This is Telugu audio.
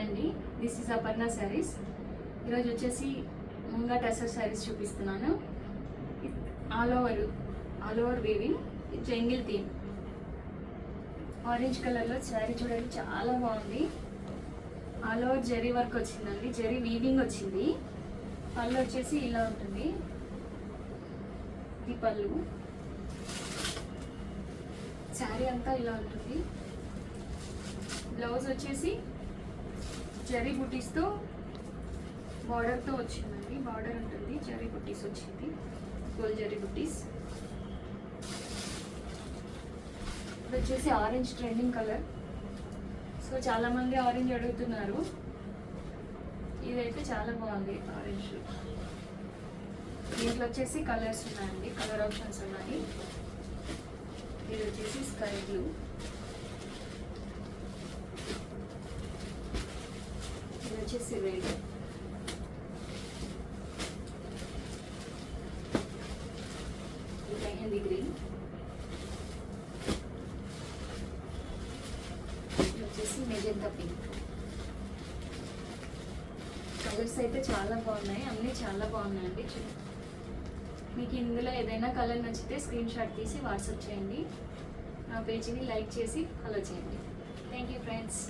అండి, దిస్ ఈజ్ అపర్ణ శారీస్. ఈరోజు వచ్చేసి ముంగా టసర్ శారీస్ చూపిస్తున్నాను. All over weaving jungle theme. Orange కలర్లో శారీ చూడండి, చాలా బాగుంది. ఆల్ ఓవర్ జరీ వర్క్ వచ్చిందండి, జరీ వీవింగ్ వచ్చింది. పళ్ళు వచ్చేసి ఇలా ఉంటుంది, ఈ పళ్ళు. శారీ అంతా ఇలా ఉంటుంది. బ్లౌజ్ వచ్చేసి జరీ బుటీస్తో బార్డర్తో వచ్చిందండి. బార్డర్ ఉంటుంది, జరీ బుటీస్ వచ్చింది, గోల్ జరీ బుటీస్. ఇది వచ్చేసి ఆరెంజ్ ట్రెండింగ్ కలర్. సో చాలామంది ఆరెంజ్ అడుగుతున్నారు. ఇదైతే చాలా బాగుంది ఆరెంజ్. దీంట్లో వచ్చేసి కలర్స్ ఉన్నాయండి, కలర్ ఆప్షన్స్ ఉన్నాయి. ఇది వచ్చేసి స్కై బ్లూ. ఇది వచ్చేసి రెడ్. ఇది మెహందీ గ్రీన్. ఇది వచ్చేసి మెజెంతా పింక్. కలర్స్ అయితే చాలా బాగున్నాయి, అన్నీ చాలా బాగున్నాయండి. మీకు ఇందులో ఏదైనా కలర్ నచ్చితే స్క్రీన్ షాట్ తీసి వాట్సాప్ చేయండి. నా పేజీని లైక్ చేసి ఫాలో చేయండి. Thank you friends.